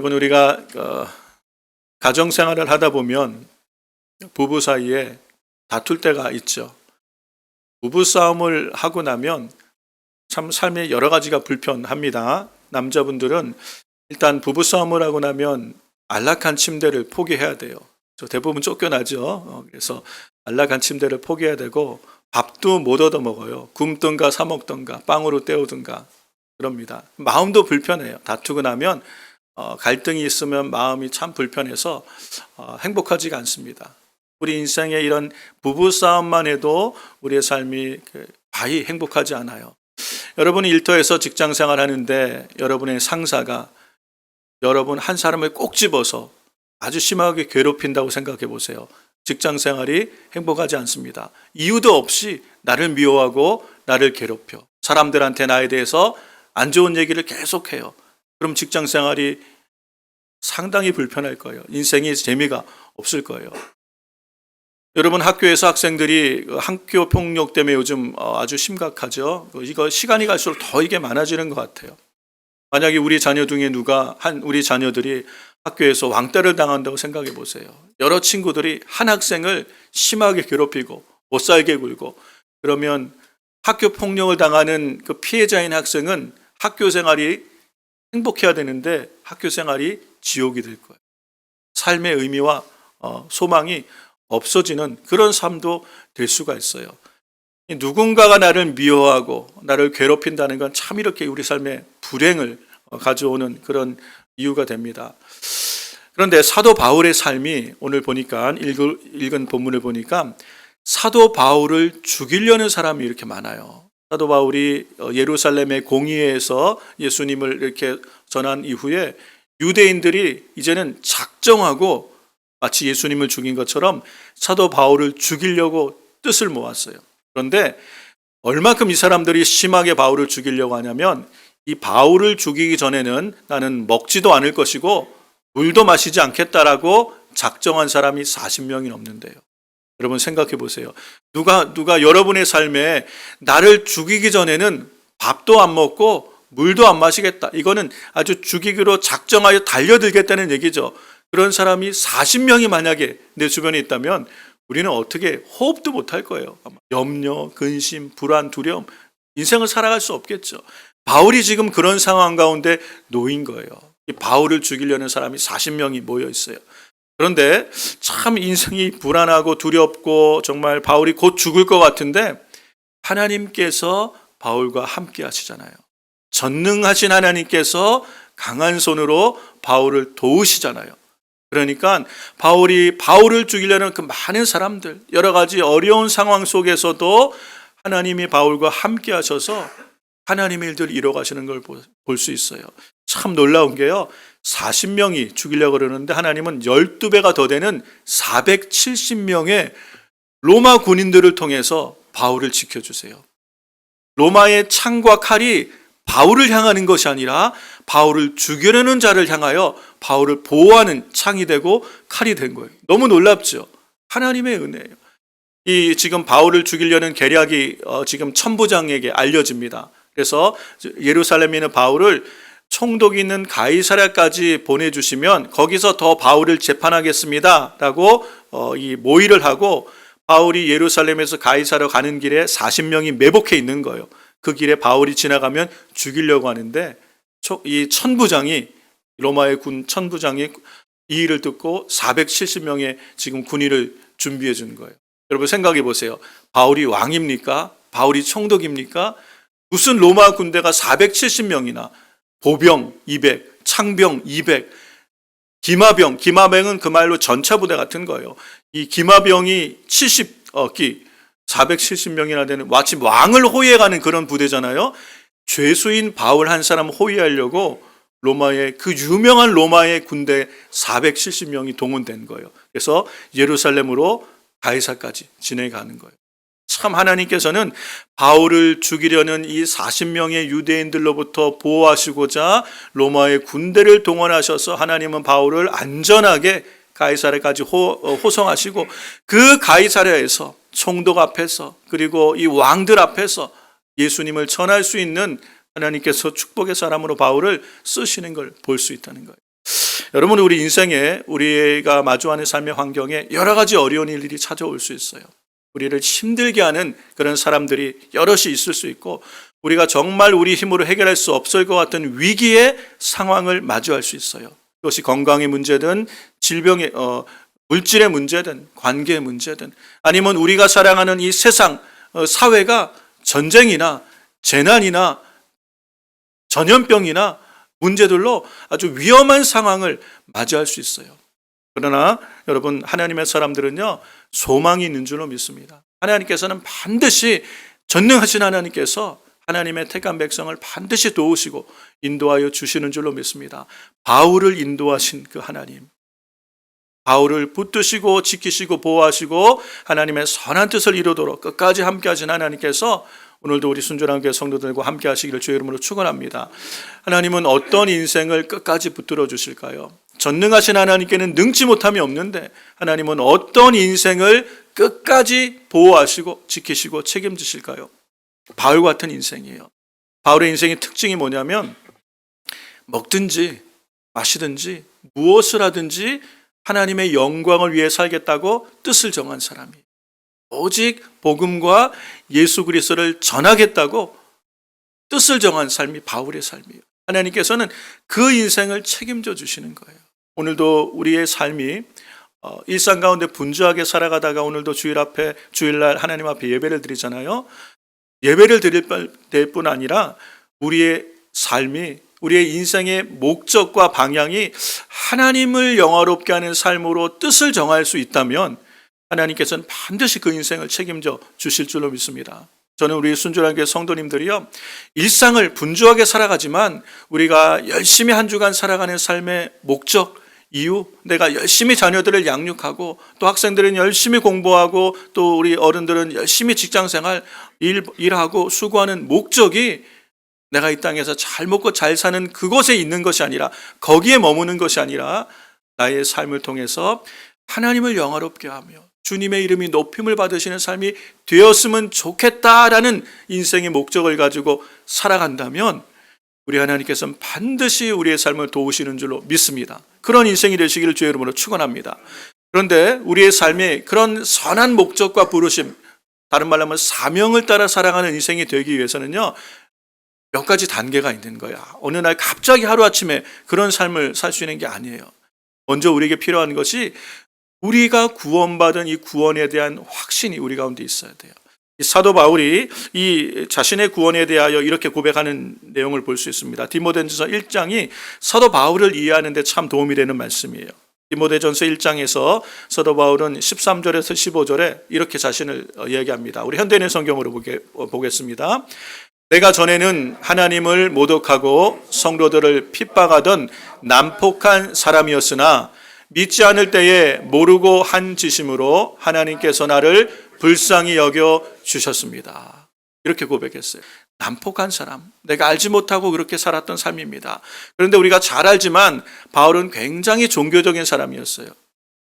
여러분, 우리가 가정 생활을 하다 보면 부부 사이에 다툴 때가 있죠. 부부 싸움을 하고 나면 참 삶에 여러 가지가 불편합니다. 남자분들은 일단 부부 싸움을 하고 나면 안락한 침대를 포기해야 돼요. 대부분 쫓겨나죠. 그래서 안락한 침대를 포기해야 되고 밥도 못 얻어 먹어요. 굶든가 사 먹든가 빵으로 때우든가 그럽니다. 마음도 불편해요. 다투고 나면 갈등이 있으면 마음이 참 불편해서 행복하지가 않습니다. 우리 인생에 이런 부부 싸움만 해도 우리의 삶이 과히 행복하지 않아요. 여러분이 일터에서 직장 생활하는데 여러분의 상사가 여러분 한 사람을 꼭 집어서 아주 심하게 괴롭힌다고 생각해 보세요. 직장 생활이 행복하지 않습니다. 이유도 없이 나를 미워하고 나를 괴롭혀. 사람들한테 나에 대해서 안 좋은 얘기를 계속해요. 그럼 직장 생활이 상당히 불편할 거예요. 인생이 재미가 없을 거예요. 여러분, 학교에서 학생들이 학교 폭력 때문에 요즘 아주 심각하죠. 이거 시간이 갈수록 더 이게 많아지는 것 같아요. 만약에 우리 자녀 중에 우리 자녀들이 학교에서 왕따를 당한다고 생각해 보세요. 여러 친구들이 한 학생을 심하게 괴롭히고 못 살게 굴고, 그러면 학교 폭력을 당하는 그 피해자인 학생은 학교 생활이 행복해야 되는데 학교 생활이 지옥이 될 거예요. 삶의 의미와 소망이 없어지는 그런 삶도 될 수가 있어요. 누군가가 나를 미워하고 나를 괴롭힌다는 건 참 이렇게 우리 삶에 불행을 가져오는 그런 이유가 됩니다. 그런데 사도 바울의 삶이 오늘 보니까 읽은 본문을 보니까 사도 바울을 죽이려는 사람이 이렇게 많아요. 사도 바울이 예루살렘의 공의회에서 예수님을 이렇게 전한 이후에 유대인들이 이제는 작정하고 마치 예수님을 죽인 것처럼 사도 바울을 죽이려고 뜻을 모았어요. 그런데 얼마큼 이 사람들이 심하게 바울을 죽이려고 하냐면, 이 바울을 죽이기 전에는 나는 먹지도 않을 것이고 물도 마시지 않겠다라고 작정한 사람이 40명이 넘는데요. 여러분 생각해 보세요. 누가 여러분의 삶에 나를 죽이기 전에는 밥도 안 먹고 물도 안 마시겠다, 이거는 아주 죽이기로 작정하여 달려들겠다는 얘기죠. 그런 사람이 40명이 만약에 내 주변에 있다면 우리는 어떻게 호흡도 못할 거예요. 염려, 근심, 불안, 두려움, 인생을 살아갈 수 없겠죠. 바울이 지금 그런 상황 가운데 놓인 거예요. 바울을 죽이려는 사람이 40명이 모여 있어요. 그런데 참 인생이 불안하고 두렵고 정말 바울이 곧 죽을 것 같은데 하나님께서 바울과 함께 하시잖아요. 전능하신 하나님께서 강한 손으로 바울을 도우시잖아요. 그러니까 바울을 죽이려는 그 많은 사람들, 여러 가지 어려운 상황 속에서도 하나님이 바울과 함께 하셔서 하나님의 일들을 이뤄가시는 걸 볼 수 있어요. 참 놀라운 게요, 40명이 죽이려고 그러는데 하나님은 12배가 더 되는 470명의 로마 군인들을 통해서 바울을 지켜주세요. 로마의 창과 칼이 바울을 향하는 것이 아니라 바울을 죽이려는 자를 향하여 바울을 보호하는 창이 되고 칼이 된 거예요. 너무 놀랍죠? 하나님의 은혜예요. 이 지금 바울을 죽이려는 계략이 지금 천부장에게 알려집니다. 그래서 예루살렘에 있는 바울을 총독이 있는 가이사랴까지 보내주시면 거기서 더 바울을 재판하겠습니다 라고 이 모의를 하고, 바울이 예루살렘에서 가이사랴 가는 길에 40명이 매복해 있는 거예요. 그 길에 바울이 지나가면 죽이려고 하는데 이 천부장이, 로마의 군 천부장이 이 일을 듣고 470명의 지금 군인을 준비해 준 거예요. 여러분 생각해 보세요. 바울이 왕입니까? 바울이 총독입니까? 무슨 로마 군대가 470명이나, 보병 200, 창병 200, 기마병은 그 말로 전차 부대 같은 거예요. 이 기마병이 70기, 470명이나 되는 마치 왕을 호위해가는 그런 부대잖아요. 죄수인 바울 한 사람 호위하려고 그 유명한 로마의 군대 470명이 동원된 거예요. 그래서 예루살렘으로 가이사까지 진행하는 거예요. 참 하나님께서는 바울을 죽이려는 이 40명의 유대인들로부터 보호하시고자 로마의 군대를 동원하셔서 하나님은 바울을 안전하게 가이사랴까지 호송하시고, 그 가이사랴에서 총독 앞에서 그리고 이 왕들 앞에서 예수님을 전할 수 있는 하나님께서 축복의 사람으로 바울을 쓰시는 걸 볼 수 있다는 거예요. 여러분, 우리 인생에 우리가 마주하는 삶의 환경에 여러 가지 어려운 일들이 찾아올 수 있어요. 우리를 힘들게 하는 그런 사람들이 여럿이 있을 수 있고, 우리가 정말 우리 힘으로 해결할 수 없을 것 같은 위기의 상황을 마주할 수 있어요. 그것이 건강의 문제든 질병의 물질의 문제든 관계의 문제든, 아니면 우리가 살아가는 이 세상 사회가 전쟁이나 재난이나 전염병이나 문제들로 아주 위험한 상황을 맞이할 수 있어요. 그러나 여러분, 하나님의 사람들은요, 소망이 있는 줄로 믿습니다. 하나님께서는 반드시, 전능하신 하나님께서 하나님의 택한 백성을 반드시 도우시고 인도하여 주시는 줄로 믿습니다. 바울을 인도하신 그 하나님, 바울을 붙드시고 지키시고 보호하시고 하나님의 선한 뜻을 이루도록 끝까지 함께하신 하나님께서 오늘도 우리 순전한 교회 성도들과 함께 하시기를 주의 이름으로 축원합니다. 하나님은 어떤 인생을 끝까지 붙들어 주실까요? 전능하신 하나님께는 능치 못함이 없는데, 하나님은 어떤 인생을 끝까지 보호하시고 지키시고 책임지실까요? 바울 같은 인생이에요. 바울의 인생의 특징이 뭐냐면, 먹든지 마시든지 무엇을 하든지 하나님의 영광을 위해 살겠다고 뜻을 정한 사람이에요. 오직 복음과 예수 그리스도를 전하겠다고 뜻을 정한 삶이 바울의 삶이에요. 하나님께서는 그 인생을 책임져 주시는 거예요. 오늘도 우리의 삶이 일상 가운데 분주하게 살아가다가 오늘도 주일날 하나님 앞에 예배를 드리잖아요. 예배를 드릴 뿐 아니라 우리의 삶이, 우리의 인생의 목적과 방향이 하나님을 영화롭게 하는 삶으로 뜻을 정할 수 있다면 하나님께서는 반드시 그 인생을 책임져 주실 줄로 믿습니다. 저는 우리 순전한 교회 성도님들이요, 일상을 분주하게 살아가지만 우리가 열심히 한 주간 살아가는 삶의 목적, 이유, 내가 열심히 자녀들을 양육하고, 또 학생들은 열심히 공부하고, 또 우리 어른들은 열심히 직장생활 일하고 수고하는 목적이 내가 이 땅에서 잘 먹고 잘 사는 그곳에 있는 것이 아니라, 거기에 머무는 것이 아니라 나의 삶을 통해서 하나님을 영화롭게 하며 주님의 이름이 높임을 받으시는 삶이 되었으면 좋겠다라는 인생의 목적을 가지고 살아간다면 우리 하나님께서는 반드시 우리의 삶을 도우시는 줄로 믿습니다. 그런 인생이 되시기를 주의 이름으로 축원합니다. 그런데 우리의 삶에 그런 선한 목적과 부르심, 다른 말로 하면 사명을 따라 살아가는 인생이 되기 위해서는요, 몇 가지 단계가 있는 거야. 어느 날 갑자기 하루아침에 그런 삶을 살 수 있는 게 아니에요. 먼저 우리에게 필요한 것이 우리가 구원받은 이 구원에 대한 확신이 우리 가운데 있어야 돼요. 사도 바울이 이 자신의 구원에 대하여 이렇게 고백하는 내용을 볼 수 있습니다. 디모데전서 1장이 사도 바울을 이해하는 데 참 도움이 되는 말씀이에요. 디모데전서 1장에서 사도 바울은 13절에서 15절에 이렇게 자신을 이야기합니다. 우리 현대인의 성경으로 보겠습니다. 내가 전에는 하나님을 모독하고 성도들을 핍박하던 난폭한 사람이었으나 믿지 않을 때에 모르고 한 짓임으로 하나님께서 나를 불쌍히 여겨 주셨습니다. 이렇게 고백했어요. 난폭한 사람, 내가 알지 못하고 그렇게 살았던 삶입니다. 그런데 우리가 잘 알지만 바울은 굉장히 종교적인 사람이었어요.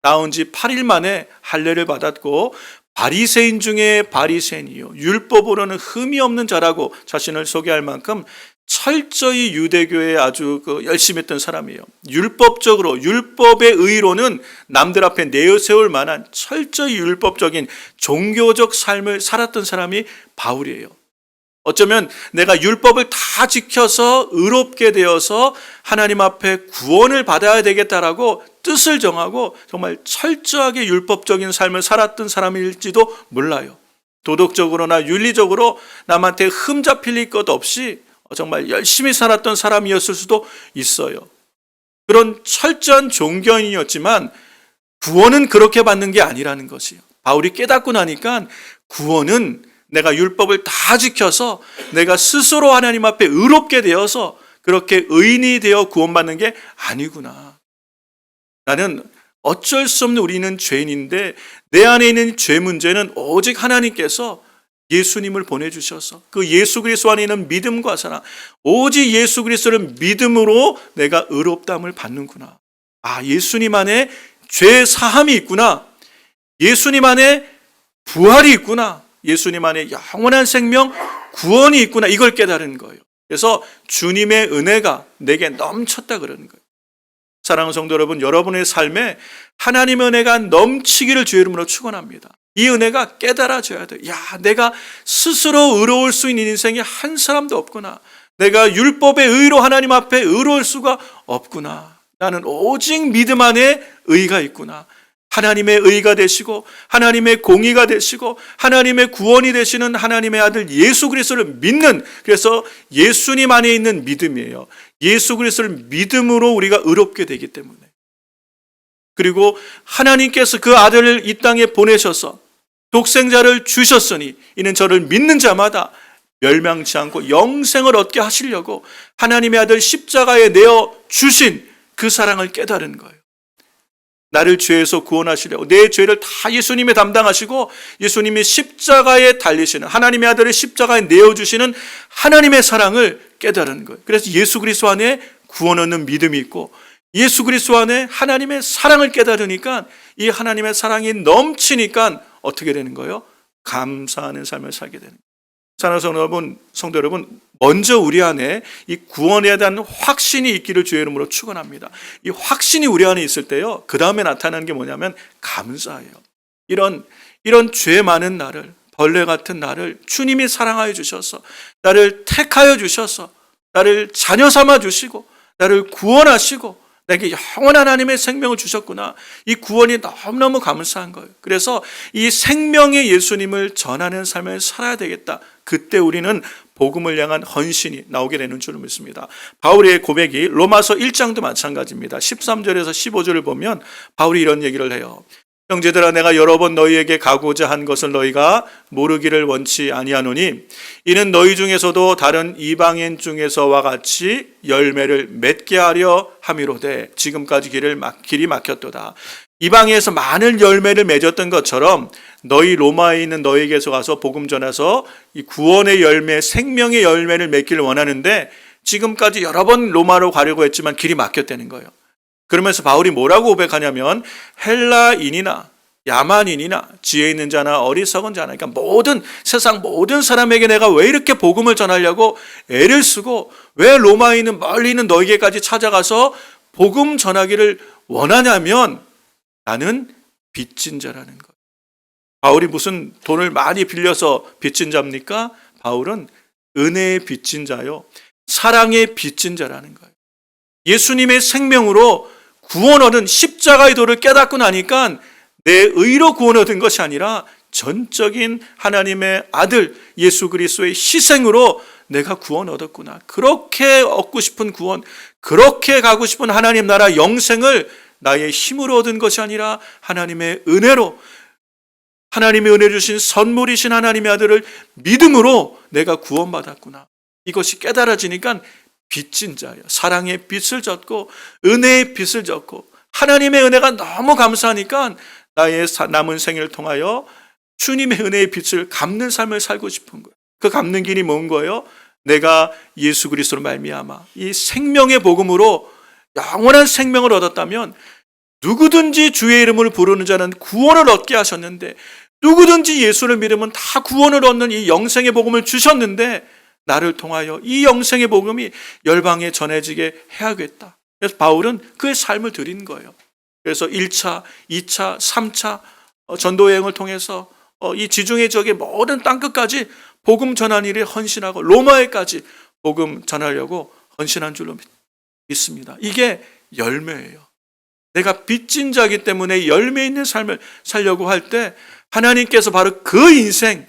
나온 지 8일 만에 할례를 받았고 바리새인 중에 바리새인이요, 율법으로는 흠이 없는 자라고 자신을 소개할 만큼 철저히 유대교에 아주 열심히 했던 사람이에요. 율법적으로, 율법의 의로는 남들 앞에 내세울 만한 철저히 율법적인 종교적 삶을 살았던 사람이 바울이에요. 어쩌면 내가 율법을 다 지켜서 의롭게 되어서 하나님 앞에 구원을 받아야 되겠다라고 뜻을 정하고 정말 철저하게 율법적인 삶을 살았던 사람일지도 몰라요. 도덕적으로나 윤리적으로 남한테 흠 잡힐 것 없이 정말 열심히 살았던 사람이었을 수도 있어요. 그런 철저한 종교인이었지만 구원은 그렇게 받는 게 아니라는 것이에요. 바울이 깨닫고 나니까 구원은 내가 율법을 다 지켜서 내가 스스로 하나님 앞에 의롭게 되어서 그렇게 의인이 되어 구원받는 게 아니구나. 나는 어쩔 수 없는, 우리는 죄인인데 내 안에 있는 죄 문제는 오직 하나님께서 예수님을 보내주셔서 그 예수 그리스도 안에 있는 믿음과 사랑, 오직 예수 그리스도를 믿음으로 내가 의롭다함을 받는구나. 아, 예수님 안에 죄 사함이 있구나. 예수님 안에 부활이 있구나. 예수님 안에 영원한 생명, 구원이 있구나. 이걸 깨달은 거예요. 그래서 주님의 은혜가 내게 넘쳤다 그러는 거예요. 사랑하는 성도 여러분, 여러분의 삶에 하나님의 은혜가 넘치기를 주의 이름으로 축원합니다. 이 은혜가 깨달아져야 돼요. 야, 내가 스스로 의로울 수 있는 인생이 한 사람도 없구나. 내가 율법의 의로 하나님 앞에 의로울 수가 없구나. 나는 오직 믿음 안에 의가 있구나. 하나님의 의가 되시고 하나님의 공의가 되시고 하나님의 구원이 되시는 하나님의 아들 예수 그리스도를 믿는, 그래서 예수님 안에 있는 믿음이에요. 예수 그리스도를 믿음으로 우리가 의롭게 되기 때문에. 그리고 하나님께서 그 아들을 이 땅에 보내셔서 독생자를 주셨으니 이는 저를 믿는 자마다 멸망치 않고 영생을 얻게 하시려고 하나님의 아들 십자가에 내어 주신 그 사랑을 깨달은 거예요. 나를 죄에서 구원하시려고 내 죄를 다 예수님이 담당하시고 예수님이 십자가에 달리시는, 하나님의 아들을 십자가에 내어주시는 하나님의 사랑을 깨달은 거예요. 그래서 예수 그리스도 안에 구원 얻는 믿음이 있고 예수 그리스도 안에 하나님의 사랑을 깨달으니까 이 하나님의 사랑이 넘치니까 어떻게 되는 거예요? 감사하는 삶을 살게 되는 거예요. 사랑하는 성도 여러분, 먼저 우리 안에 이 구원에 대한 확신이 있기를 주의 이름으로 축원합니다. 이 확신이 우리 안에 있을 때요, 그 다음에 나타나는 게 뭐냐면 감사예요. 이런 죄 많은 나를, 벌레 같은 나를 주님이 사랑하여 주셔서, 나를 택하여 주셔서, 나를 자녀 삼아 주시고, 나를 구원하시고 내게 영원한 하나님의 생명을 주셨구나. 이 구원이 너무너무 감사한 거예요. 그래서 이 생명의 예수님을 전하는 삶을 살아야 되겠다. 그때 우리는 복음을 향한 헌신이 나오게 되는 줄 믿습니다. 바울의 고백이 로마서 1장도 마찬가지입니다. 13절에서 15절을 보면 바울이 이런 얘기를 해요. 형제들아, 내가 여러 번 너희에게 가고자 한 것을 너희가 모르기를 원치 아니하노니 이는 너희 중에서도 다른 이방인 중에서와 같이 열매를 맺게 하려 함이로되 지금까지 길이 막혔도다. 이방에서 많은 열매를 맺었던 것처럼 너희 로마에 있는 너희에게서 가서 복음 전해서 이 구원의 열매, 생명의 열매를 맺기를 원하는데 지금까지 여러 번 로마로 가려고 했지만 길이 막혔다는 거예요. 그러면서 바울이 뭐라고 고백하냐면 헬라인이나 야만인이나 지혜 있는 자나 어리석은 자나, 그러니까 세상 모든 사람에게 내가 왜 이렇게 복음을 전하려고 애를 쓰고 왜 로마에 있는 멀리 있는 너희에게까지 찾아가서 복음 전하기를 원하냐면 나는 빚진 자라는 거예요. 바울이 무슨 돈을 많이 빌려서 빚진 자입니까? 바울은 은혜의 빚진 자요, 사랑의 빚진 자라는 거예요. 예수님의 생명으로 구원 얻은 십자가의 도를 깨닫고 나니까 내 의로 구원 얻은 것이 아니라 전적인 하나님의 아들 예수 그리스도의 희생으로 내가 구원 얻었구나. 그렇게 얻고 싶은 구원, 그렇게 가고 싶은 하나님 나라 영생을 나의 힘으로 얻은 것이 아니라 하나님의 은혜로, 하나님의 은혜 주신 선물이신 하나님의 아들을 믿음으로 내가 구원받았구나. 이것이 깨달아지니까 빚진 자예요. 사랑의 빚을 졌고 은혜의 빚을 졌고 하나님의 은혜가 너무 감사하니까 나의 남은 생애를 통하여 주님의 은혜의 빚을 갚는 삶을 살고 싶은 거예요. 그 갚는 길이 뭔 거예요? 내가 예수 그리스도로 말미암아 이 생명의 복음으로 영원한 생명을 얻었다면 누구든지 주의 이름을 부르는 자는 구원을 얻게 하셨는데, 누구든지 예수를 믿으면 다 구원을 얻는 이 영생의 복음을 주셨는데 나를 통하여 이 영생의 복음이 열방에 전해지게 해야겠다. 그래서 바울은 그의 삶을 드린 거예요. 그래서 1차, 2차, 3차 전도 여행을 통해서 이 지중해 지역의 모든 땅끝까지 복음 전한 일에 헌신하고 로마에까지 복음 전하려고 헌신한 줄로 믿습니다. 이게 열매예요. 내가 빚진 자이기 때문에 열매 있는 삶을 살려고 할 때 하나님께서 바로 그 인생,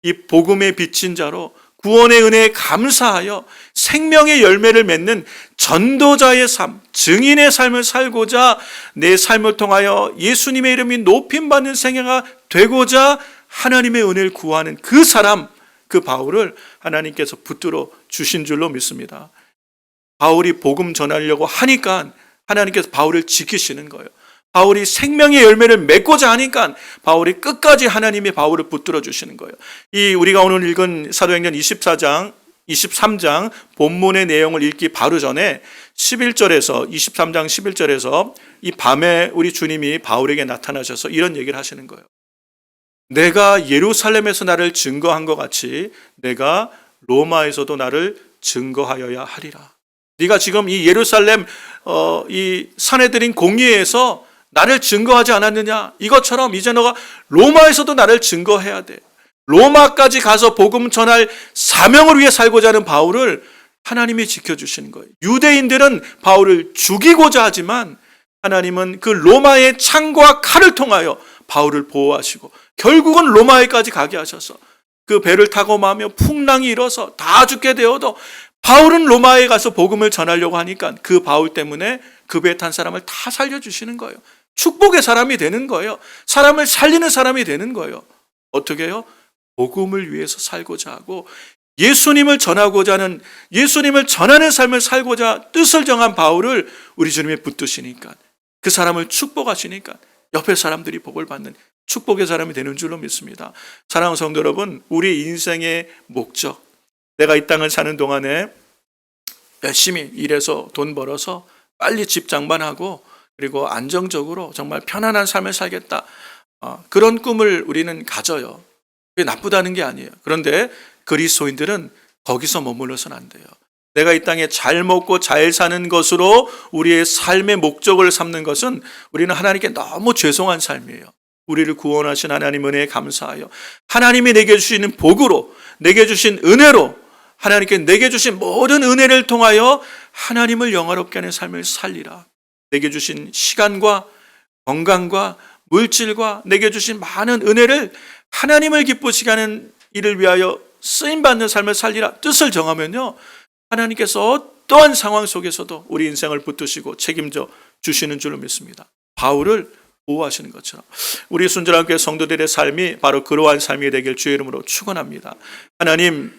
이 복음의 빚진 자로 구원의 은혜에 감사하여 생명의 열매를 맺는 전도자의 삶, 증인의 삶을 살고자 내 삶을 통하여 예수님의 이름이 높임받는 생애가 되고자 하나님의 은혜를 구하는 그 사람, 그 바울을 하나님께서 붙들어 주신 줄로 믿습니다. 바울이 복음 전하려고 하니까 하나님께서 바울을 지키시는 거예요. 바울이 생명의 열매를 맺고자 하니까 바울이 끝까지 하나님의 바울을 붙들어 주시는 거예요. 이 우리가 오늘 읽은 사도행전 24장, 23장 본문의 내용을 읽기 바로 전에 11절에서 23장 11절에서 이 밤에 우리 주님이 바울에게 나타나셔서 이런 얘기를 하시는 거예요. 내가 예루살렘에서 나를 증거한 것 같이 내가 로마에서도 나를 증거하여야 하리라. 네가 지금 이 예루살렘 이 산헤드린 공의회에서 나를 증거하지 않았느냐? 이것처럼 이제 너가 로마에서도 나를 증거해야 돼. 로마까지 가서 복음 전할 사명을 위해 살고자 하는 바울을 하나님이 지켜주시는 거예요. 유대인들은 바울을 죽이고자 하지만 하나님은 그 로마의 창과 칼을 통하여 바울을 보호하시고 결국은 로마에까지 가게 하셔서 그 배를 타고 마며 풍랑이 일어서 다 죽게 되어도 바울은 로마에 가서 복음을 전하려고 하니까 그 바울 때문에 그 배에 탄 사람을 다 살려주시는 거예요. 축복의 사람이 되는 거예요. 사람을 살리는 사람이 되는 거예요. 어떻게 해요? 복음을 위해서 살고자 하고 예수님을 전하고자 하는, 예수님을 전하는 삶을 살고자 뜻을 정한 바울을 우리 주님이 붙드시니까, 그 사람을 축복하시니까 옆에 사람들이 복을 받는 축복의 사람이 되는 줄로 믿습니다. 사랑하는 성도 여러분, 우리 인생의 목적, 내가 이 땅을 사는 동안에 열심히 일해서 돈 벌어서 빨리 집 장만하고 그리고 안정적으로 정말 편안한 삶을 살겠다, 그런 꿈을 우리는 가져요. 그게 나쁘다는 게 아니에요. 그런데 그리스도인들은 거기서 머물러서는 안 돼요. 내가 이 땅에 잘 먹고 잘 사는 것으로 우리의 삶의 목적을 삼는 것은 우리는 하나님께 너무 죄송한 삶이에요. 우리를 구원하신 하나님 은혜에 감사하여 하나님이 내게 주시는 복으로, 내게 주신 은혜로, 하나님께 내게 주신 모든 은혜를 통하여 하나님을 영화롭게 하는 삶을 살리라. 내게 주신 시간과 건강과 물질과 내게 주신 많은 은혜를 하나님을 기쁘시게 하는 일을 위하여 쓰임받는 삶을 살리라 뜻을 정하면요, 하나님께서 어떠한 상황 속에서도 우리 인생을 붙드시고 책임져 주시는 줄로 믿습니다. 바울을 보호하시는 것처럼 우리 순전한 교회 성도들의 삶이 바로 그러한 삶이 되길 주의 이름으로 축원합니다. 하나님,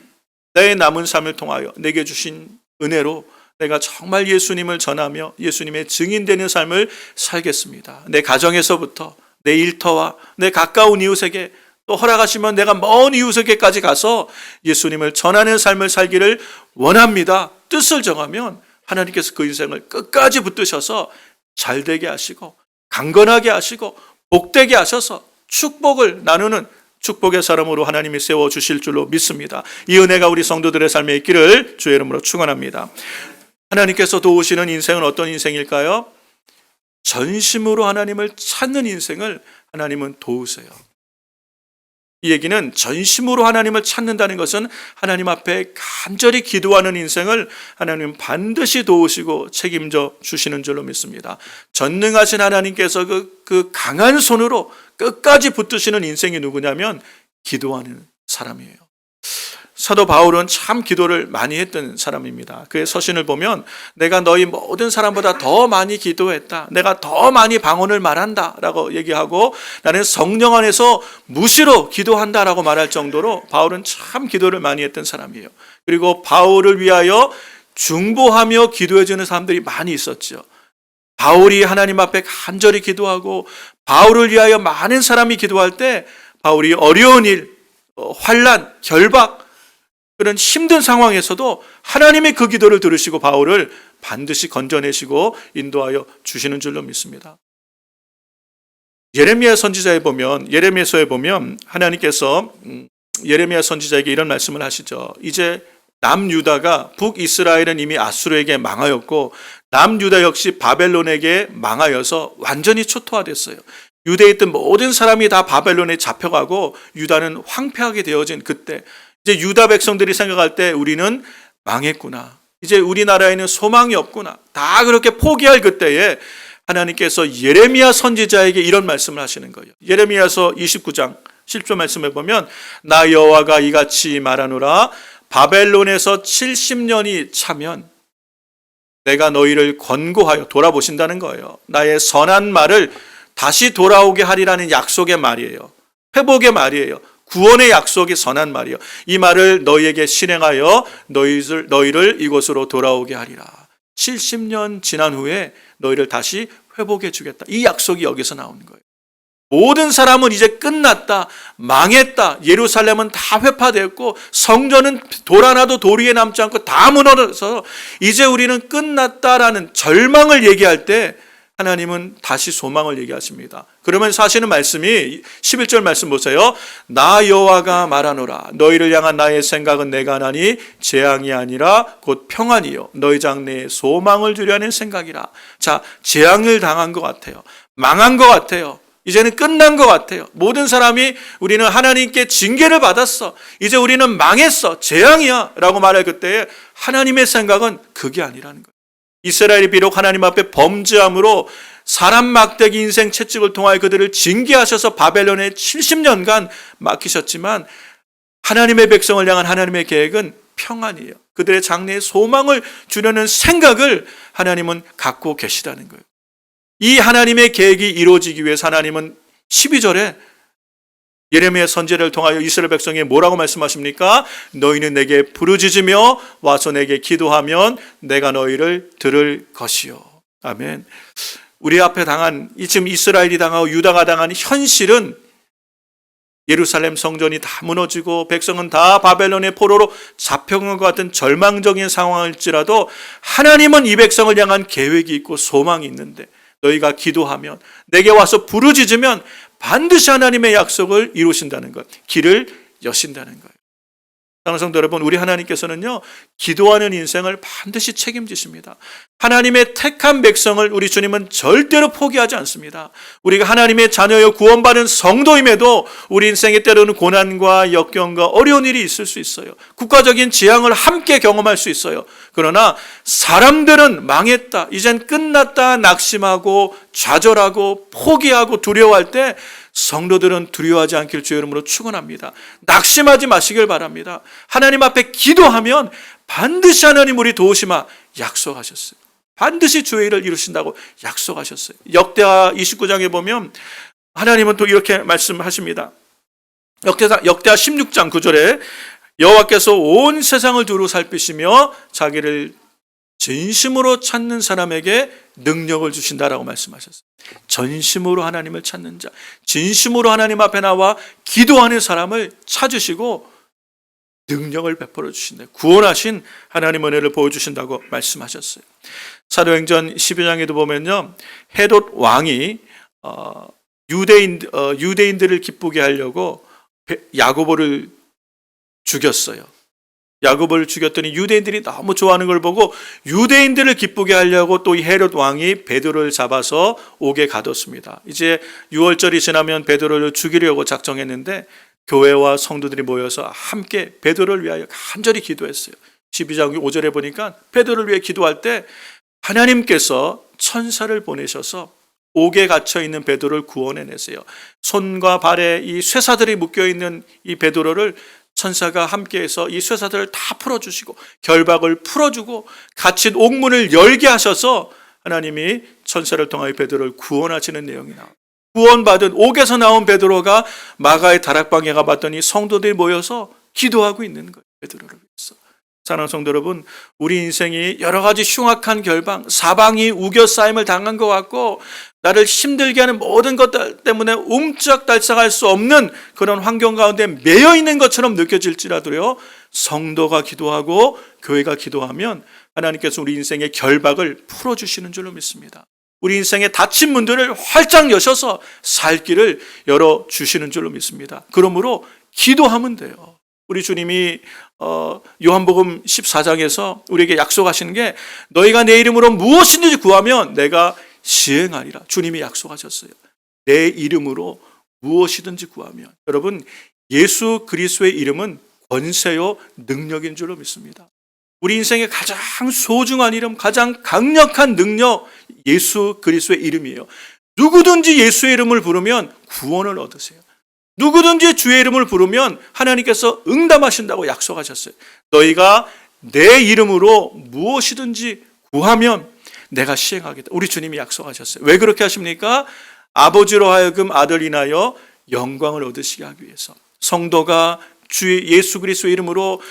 내 남은 삶을 통하여 내게 주신 은혜로 내가 정말 예수님을 전하며 예수님의 증인되는 삶을 살겠습니다. 내 가정에서부터 내 일터와 내 가까운 이웃에게, 또 허락하시면 내가 먼 이웃에게까지 가서 예수님을 전하는 삶을 살기를 원합니다. 뜻을 정하면 하나님께서 그 인생을 끝까지 붙드셔서 잘되게 하시고 강건하게 하시고 복되게 하셔서 축복을 나누는 축복의 사람으로 하나님이 세워주실 줄로 믿습니다. 이 은혜가 우리 성도들의 삶에 있기를 주의 이름으로 축원합니다. 하나님께서 도우시는 인생은 어떤 인생일까요? 전심으로 하나님을 찾는 인생을 하나님은 도우세요. 이 얘기는 전심으로 하나님을 찾는다는 것은 하나님 앞에 간절히 기도하는 인생을 하나님은 반드시 도우시고 책임져 주시는 줄로 믿습니다. 전능하신 하나님께서 그 강한 손으로 끝까지 붙드시는 인생이 누구냐면 기도하는 사람이에요. 사도 바울은 참 기도를 많이 했던 사람입니다. 그의 서신을 보면 내가 너희 모든 사람보다 더 많이 기도했다, 내가 더 많이 방언을 말한다 라고 얘기하고 나는 성령 안에서 무시로 기도한다 라고 말할 정도로 바울은 참 기도를 많이 했던 사람이에요. 그리고 바울을 위하여 중보하며 기도해 주는 사람들이 많이 있었죠. 바울이 하나님 앞에 간절히 기도하고 바울을 위하여 많은 사람이 기도할 때 바울이 어려운 일, 환난, 결박, 그런 힘든 상황에서도 하나님의 그 기도를 들으시고 바울을 반드시 건져내시고 인도하여 주시는 줄로 믿습니다. 예레미야 선지자에 보면, 예레미야서에 보면 하나님께서 예레미야 선지자에게 이런 말씀을 하시죠. 이제 남유다가, 북이스라엘은 이미 아수르에게 망하였고 남유다 역시 바벨론에게 망하여서 완전히 초토화됐어요. 유대에 있던 모든 사람이 다 바벨론에 잡혀가고 유다는 황폐하게 되어진 그때, 이제 유다 백성들이 생각할 때 우리는 망했구나, 이제 우리나라에는 소망이 없구나, 다 그렇게 포기할 그때에 하나님께서 예레미야 선지자에게 이런 말씀을 하시는 거예요. 예레미야서 29장 10절 말씀에 보면 나 여호와가 이같이 말하노라, 바벨론에서 70년이 차면 내가 너희를 권고하여, 돌아보신다는 거예요. 나의 선한 말을 다시 돌아오게 하리라는 약속의 말이에요. 회복의 말이에요. 구원의 약속이 선한 말이요. 이 말을 너희에게 실행하여 너희를 이곳으로 돌아오게 하리라. 70년 지난 후에 너희를 다시 회복해 주겠다. 이 약속이 여기서 나오는 거예요. 모든 사람은 이제 끝났다, 망했다, 예루살렘은 다 회파되었고 성전은 돌 하나도 돌 위에 남지 않고 다 무너져서 이제 우리는 끝났다라는 절망을 얘기할 때 하나님은 다시 소망을 얘기하십니다. 그러면서 하시는 말씀이 11절 말씀 보세요. 나 여호와가 말하노라. 너희를 향한 나의 생각은 내가 하나니 재앙이 아니라 곧 평안이요 너희 장래에 소망을 주려 하는 생각이라. 자, 재앙을 당한 것 같아요. 망한 것 같아요. 이제는 끝난 것 같아요. 모든 사람이 우리는 하나님께 징계를 받았어. 이제 우리는 망했어. 재앙이야. 라고 말할 그때에 하나님의 생각은 그게 아니라는 거예요. 이스라엘이 비록 하나님 앞에 범죄함으로 사람 막대기 인생 채찍을 통하여 그들을 징계하셔서 바벨론에 70년간 맡기셨지만 하나님의 백성을 향한 하나님의 계획은 평안이에요. 그들의 장래에 소망을 주려는 생각을 하나님은 갖고 계시다는 거예요. 이 하나님의 계획이 이루어지기 위해서 하나님은 12절에 예레미야 선지자를 통하여 이스라엘 백성에 뭐라고 말씀하십니까? 너희는 내게 부르짖으며 와서 내게 기도하면 내가 너희를 들을 것이요. 아멘. 우리 앞에 당한, 지금 이스라엘이 당하고 유다가 당한 현실은 예루살렘 성전이 다 무너지고 백성은 다 바벨론의 포로로 잡혀간 것 같은 절망적인 상황일지라도 하나님은 이 백성을 향한 계획이 있고 소망이 있는데 너희가 기도하면 내게 와서 부르짖으면 반드시 하나님의 약속을 이루신다는 것, 길을 여신다는 거예요. 사랑하는 성도 여러분, 우리 하나님께서는요, 기도하는 인생을 반드시 책임지십니다. 하나님의 택한 백성을 우리 주님은 절대로 포기하지 않습니다. 우리가 하나님의 자녀여 구원받은 성도임에도 우리 인생에 때로는 고난과 역경과 어려운 일이 있을 수 있어요. 국가적인 재앙을 함께 경험할 수 있어요. 그러나 사람들은 망했다, 이젠 끝났다 낙심하고 좌절하고 포기하고 두려워할 때 성도들은 두려워하지 않길 주의 이름으로 축원합니다. 낙심하지 마시길 바랍니다. 하나님 앞에 기도하면 반드시 하나님 우리 도우시마 약속하셨어요. 반드시 주의 일을 이루신다고 약속하셨어요. 역대하 29장에 보면 하나님은 또 이렇게 말씀하십니다. 역대하 16장 9절에 여호와께서 온 세상을 두루 살피시며 자기를 진심으로 찾는 사람에게 능력을 주신다라고 말씀하셨어요. 전심으로 하나님을 찾는 자, 진심으로 하나님 앞에 나와 기도하는 사람을 찾으시고 능력을 베풀어 주신다. 구원하신 하나님의 은혜를 보여주신다고 말씀하셨어요. 사도행전 12장에도 보면요, 헤롯 왕이 유대인들을 기쁘게 하려고 야고보를 죽였어요. 야고보를 죽였더니 유대인들이 너무 좋아하는 걸 보고 유대인들을 기쁘게 하려고 또 이 헤롯 왕이 베드로를 잡아서 옥에 가뒀습니다. 이제 6월절이 지나면 베드로를 죽이려고 작정했는데 교회와 성도들이 모여서 함께 베드로를 위하여 간절히 기도했어요. 12장 5절에 보니까 베드로를 위해 기도할 때 하나님께서 천사를 보내셔서 옥에 갇혀있는 베드로를 구원해내세요. 손과 발에 이 쇠사들이 묶여있는 이 베드로를 천사가 함께해서 이 쇠사들을 다 풀어주시고 결박을 풀어주고 갇힌 옥문을 열게 하셔서 하나님이 천사를 통하여 베드로를 구원하시는 내용이 나옵니다. 구원받은 옥에서 나온 베드로가 마가의 다락방에 가봤더니 성도들이 모여서 기도하고 있는 거예요. 베드로를 위해서. 사랑하는 성도 여러분, 우리 인생이 여러 가지 흉악한 결방, 사방이 우겨싸임을 당한 것 같고 나를 힘들게 하는 모든 것들 때문에 움짝달싹할 수 없는 그런 환경 가운데 매여 있는 것처럼 느껴질지라도요, 성도가 기도하고 교회가 기도하면 하나님께서 우리 인생의 결박을 풀어주시는 줄로 믿습니다. 우리 인생의 닫힌 문들을 활짝 여셔서 살 길을 열어주시는 줄로 믿습니다. 그러므로 기도하면 돼요. 우리 주님이 요한복음 14장에서 우리에게 약속하시는 게 너희가 내 이름으로 무엇이든지 구하면 내가 시행하리라. 주님이 약속하셨어요. 내 이름으로 무엇이든지 구하면. 여러분, 예수 그리스도의 이름은 권세요 능력인 줄로 믿습니다. 우리 인생의 가장 소중한 이름, 가장 강력한 능력, 예수 그리스도의 이름이에요. 누구든지 예수의 이름을 부르면 구원을 얻으세요. 누구든지 주의 이름을 부르면 하나님께서 응답하신다고 약속하셨어요. 너희가 내 이름으로 무엇이든지 구하면 내가 시행하겠다. 우리 주님이 약속하셨어요. 왜 그렇게 하십니까? 아버지로 하여금 아들 인하여 영광을 얻으시게 하기 위해서. 성도가 주의 예수 그리스도의 이름으로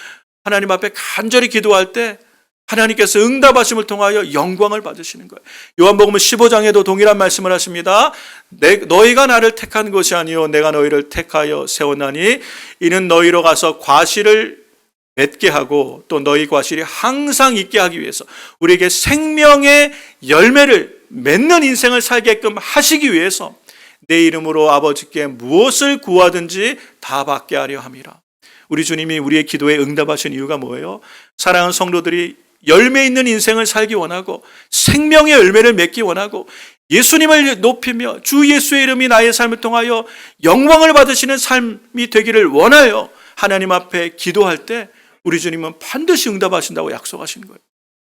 하나님 앞에 간절히 기도할 때 하나님께서 응답하심을 통하여 영광을 받으시는 거예요. 요한복음 15장에도 동일한 말씀을 하십니다. 너희가 나를 택한 것이 아니요 내가 너희를 택하여 세웠나니 이는 너희로 가서 과실을 맺게 하고 또 너희 과실이 항상 있게 하기 위해서 우리에게 생명의 열매를 맺는 인생을 살게끔 하시기 위해서 내 이름으로 아버지께 무엇을 구하든지 다 받게 하려 함이라. 우리 주님이 우리의 기도에 응답하신 이유가 뭐예요? 사랑하는 성도들이 열매 있는 인생을 살기 원하고 생명의 열매를 맺기 원하고 예수님을 높이며 주 예수의 이름이 나의 삶을 통하여 영광을 받으시는 삶이 되기를 원하여 하나님 앞에 기도할 때 우리 주님은 반드시 응답하신다고 약속하신 거예요.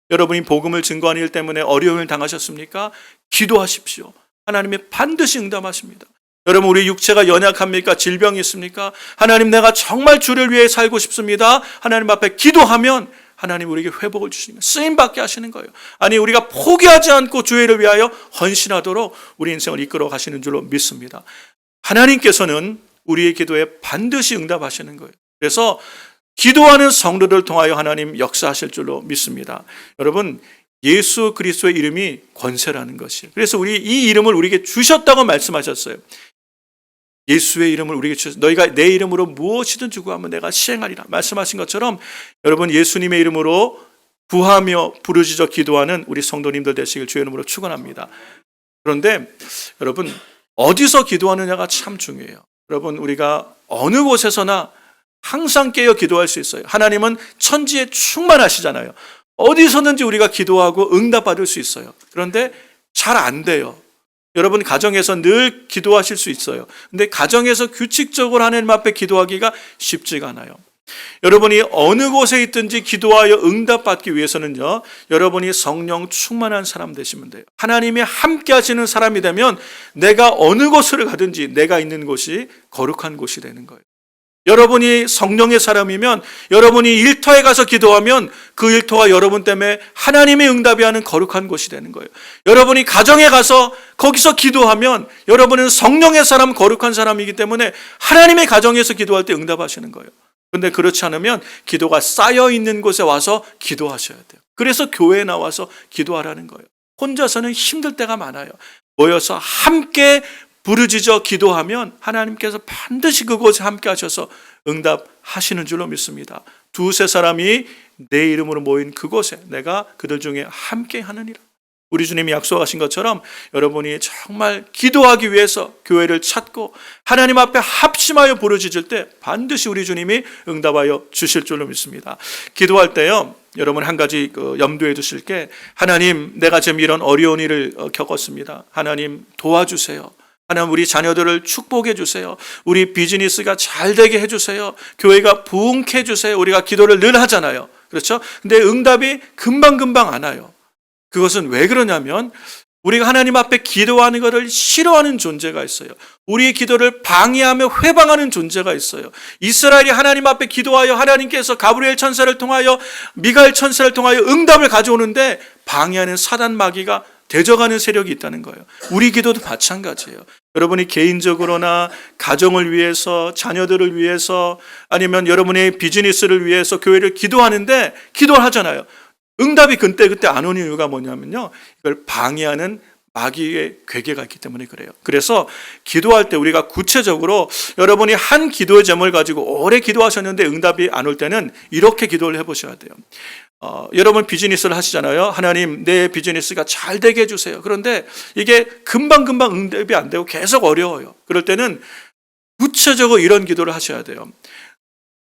여러분이 복음을 증거하는 일 때문에 어려움을 당하셨습니까? 기도하십시오. 하나님이 반드시 응답하십니다. 여러분, 우리 육체가 연약합니까? 질병이 있습니까? 하나님, 내가 정말 주를 위해 살고 싶습니다. 하나님 앞에 기도하면 하나님 우리에게 회복을 주시는 거예요. 쓰임받게 하시는 거예요. 아니, 우리가 포기하지 않고 주의 일을 위하여 헌신하도록 우리 인생을 이끌어 가시는 줄로 믿습니다. 하나님께서는 우리의 기도에 반드시 응답하시는 거예요. 그래서 기도하는 성도들을 통하여 하나님 역사하실 줄로 믿습니다. 여러분, 예수 그리스도의 이름이 권세라는 것이에요. 그래서 우리 이 이름을 우리에게 주셨다고 말씀하셨어요. 예수의 이름을 우리에게 주셔서 너희가 내 이름으로 무엇이든 구하면 내가 시행하리라 말씀하신 것처럼 여러분, 예수님의 이름으로 구하며 부르짖어 기도하는 우리 성도님들 되시길 주의 이름으로 축원합니다. 그런데 여러분, 어디서 기도하느냐가 참 중요해요. 여러분, 우리가 어느 곳에서나 항상 깨어 기도할 수 있어요. 하나님은 천지에 충만하시잖아요. 어디서든지 우리가 기도하고 응답받을 수 있어요. 그런데 잘 안 돼요. 여러분, 가정에서 늘 기도하실 수 있어요. 근데 가정에서 규칙적으로 하나님 앞에 기도하기가 쉽지가 않아요. 여러분이 어느 곳에 있든지 기도하여 응답받기 위해서는요, 여러분이 성령 충만한 사람 되시면 돼요. 하나님이 함께 하시는 사람이 되면 내가 어느 곳을 가든지 내가 있는 곳이 거룩한 곳이 되는 거예요. 여러분이 성령의 사람이면 여러분이 일터에 가서 기도하면 그 일터가 여러분 때문에 하나님의 응답이 하는 거룩한 곳이 되는 거예요. 여러분이 가정에 가서 거기서 기도하면 여러분은 성령의 사람, 거룩한 사람이기 때문에 하나님의 가정에서 기도할 때 응답하시는 거예요. 그런데 그렇지 않으면 기도가 쌓여 있는 곳에 와서 기도하셔야 돼요. 그래서 교회에 나와서 기도하라는 거예요. 혼자서는 힘들 때가 많아요. 모여서 함께 부르짖어 기도하면 하나님께서 반드시 그곳에 함께 하셔서 응답하시는 줄로 믿습니다. 두세 사람이 내 이름으로 모인 그곳에 내가 그들 중에 함께 하느니라. 우리 주님이 약속하신 것처럼 여러분이 정말 기도하기 위해서 교회를 찾고 하나님 앞에 합심하여 부르짖을 때 반드시 우리 주님이 응답하여 주실 줄로 믿습니다. 기도할 때요, 여러분 한 가지 염두에 두실 게, 하나님, 내가 지금 이런 어려운 일을 겪었습니다. 하나님 도와주세요. 하나님, 우리 자녀들을 축복해 주세요. 우리 비즈니스가 잘 되게 해 주세요. 교회가 부흥케 해 주세요. 우리가 기도를 늘 하잖아요. 그렇죠? 근데 응답이 금방금방 안 와요. 그것은 왜 그러냐면 우리가 하나님 앞에 기도하는 것을 싫어하는 존재가 있어요. 우리의 기도를 방해하며 회방하는 존재가 있어요. 이스라엘이 하나님 앞에 기도하여 하나님께서 가브리엘 천사를 통하여 미가엘 천사를 통하여 응답을 가져오는데 방해하는 사단 마귀가 대적하는 세력이 있다는 거예요. 우리 기도도 마찬가지예요. 여러분이 개인적으로나 가정을 위해서, 자녀들을 위해서, 아니면 여러분의 비즈니스를 위해서 교회를 기도하는데 기도를 하잖아요. 응답이 그때 안 오는 이유가 뭐냐면요, 이걸 방해하는 마귀의 괴계가 있기 때문에 그래요. 그래서 기도할 때 우리가 구체적으로 여러분이 한 기도의 제목을 가지고 오래 기도하셨는데 응답이 안 올 때는 이렇게 기도를 해보셔야 돼요. 여러분 비즈니스를 하시잖아요. 하나님, 내 비즈니스가 잘 되게 해주세요. 그런데 이게 금방금방 응답이 안 되고 계속 어려워요. 그럴 때는 구체적으로 이런 기도를 하셔야 돼요.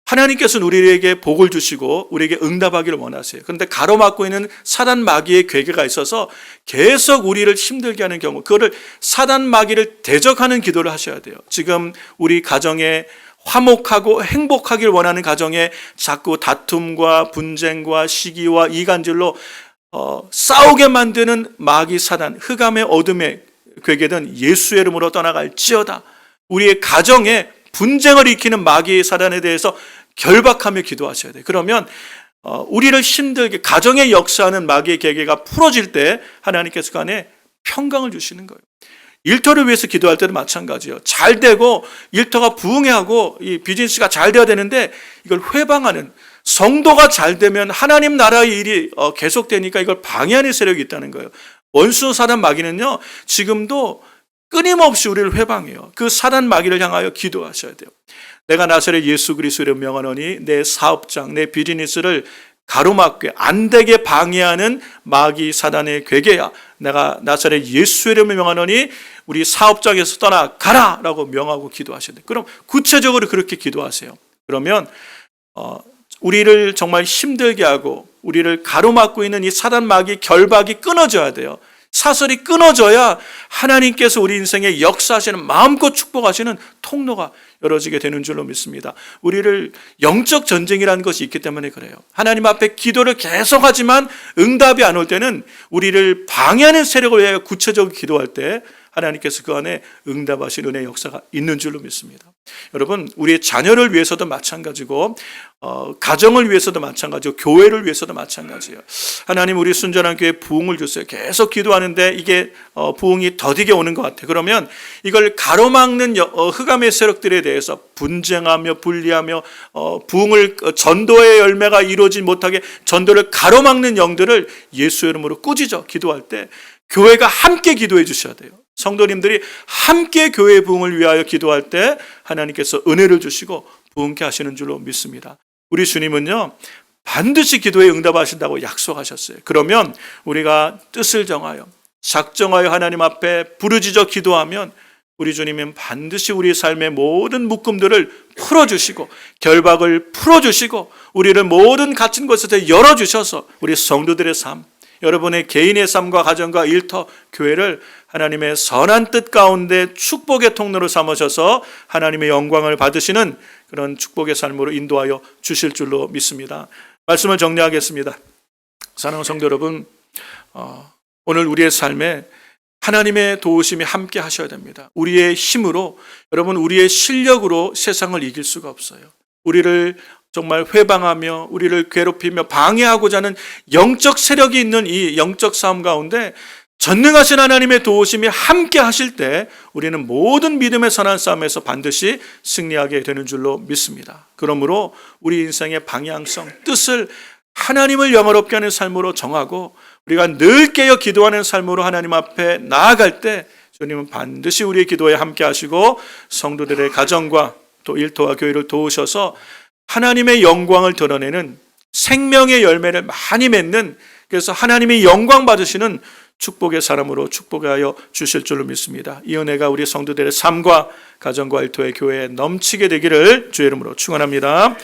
하나님께서는 우리에게 복을 주시고 우리에게 응답하기를 원하세요. 그런데 가로막고 있는 사단 마귀의 괴계가 있어서 계속 우리를 힘들게 하는 경우, 그거를 사단 마귀를 대적하는 기도를 하셔야 돼요. 지금 우리 가정에 화목하고 행복하길 원하는 가정에 자꾸 다툼과 분쟁과 시기와 이간질로 싸우게 만드는 마귀 사단, 흑암의 어둠의 괴계든 예수의 이름으로 떠나갈지어다. 우리의 가정에 분쟁을 일으키는 마귀의 사단에 대해서 결박하며 기도하셔야 돼요. 그러면 우리를 힘들게 가정에 역사하는 마귀의 계계가 풀어질 때 하나님께서 그 안에 평강을 주시는 거예요. 일터를 위해서 기도할 때도 마찬가지예요. 잘 되고 일터가 부흥하고 이 비즈니스가 잘 돼야 되는데 이걸 회방하는, 성도가 잘 되면 하나님 나라의 일이 계속되니까 이걸 방해하는 세력이 있다는 거예요. 원수 사단 마귀는요, 지금도 끊임없이 우리를 회방해요. 그 사단 마귀를 향하여 기도하셔야 돼요. 내가 나사렛 예수 그리스도를 명하노니 내 사업장, 내 비즈니스를 가로막게 안 되게 방해하는 마귀 사단의 괴계야. 내가 나사렛 예수의 이름을 명하노니 우리 사업장에서 떠나가라 라고 명하고 기도하셔야 돼요. 그럼 구체적으로 그렇게 기도하세요. 그러면 우리를 정말 힘들게 하고 우리를 가로막고 있는 이 사단 마귀 결박이 끊어져야 돼요. 사슬이 끊어져야 하나님께서 우리 인생에 역사하시는, 마음껏 축복하시는 통로가 열어지게 되는 줄로 믿습니다. 우리를 영적 전쟁이라는 것이 있기 때문에 그래요. 하나님 앞에 기도를 계속하지만 응답이 안 올 때는 우리를 방해하는 세력을 위하여 구체적으로 기도할 때 하나님께서 그 안에 응답하신 은혜의 역사가 있는 줄로 믿습니다. 여러분, 우리의 자녀를 위해서도 마찬가지고 가정을 위해서도 마찬가지고 교회를 위해서도 마찬가지예요. 하나님, 우리 순전한 교회에 부흥을 주세요. 계속 기도하는데 이게 부흥이 더디게 오는 것 같아요. 그러면 이걸 가로막는 흑암의 세력들에 대해서 분쟁하며 분리하며 부흥을, 전도의 열매가 이루어지지 못하게 전도를 가로막는 영들을 예수의 이름으로 꾸짖어 기도할 때 교회가 함께 기도해 주셔야 돼요. 성도님들이 함께 교회의 부흥을 위하여 기도할 때 하나님께서 은혜를 주시고 부흥케 하시는 줄로 믿습니다. 우리 주님은요, 반드시 기도에 응답하신다고 약속하셨어요. 그러면 우리가 뜻을 정하여 작정하여 하나님 앞에 부르짖어 기도하면 우리 주님은 반드시 우리 삶의 모든 묶음들을 풀어주시고 결박을 풀어주시고 우리를 모든 갇힌 곳에서 열어주셔서 우리 성도들의 삶, 여러분의 개인의 삶과 가정과 일터, 교회를 하나님의 선한 뜻 가운데 축복의 통로로 삼으셔서 하나님의 영광을 받으시는 그런 축복의 삶으로 인도하여 주실 줄로 믿습니다. 말씀을 정리하겠습니다. 사랑하는 성도 여러분, 오늘 우리의 삶에 하나님의 도우심이 함께 하셔야 됩니다. 우리의 힘으로, 여러분, 우리의 실력으로 세상을 이길 수가 없어요. 우리를 정말 회방하며 우리를 괴롭히며 방해하고자 하는 영적 세력이 있는 이 영적 싸움 가운데 전능하신 하나님의 도우심이 함께 하실 때 우리는 모든 믿음의 선한 싸움에서 반드시 승리하게 되는 줄로 믿습니다. 그러므로 우리 인생의 방향성, 뜻을 하나님을 영화롭게 하는 삶으로 정하고 우리가 늘 깨어 기도하는 삶으로 하나님 앞에 나아갈 때 주님은 반드시 우리의 기도에 함께 하시고 성도들의 가정과 또 일터와 교회를 도우셔서 하나님의 영광을 드러내는 생명의 열매를 많이 맺는, 그래서 하나님의 영광 받으시는 축복의 사람으로 축복하여 주실 줄로 믿습니다. 이 은혜가 우리 성도들의 삶과 가정과 일터의 교회에 넘치게 되기를 주의 이름으로 축원합니다.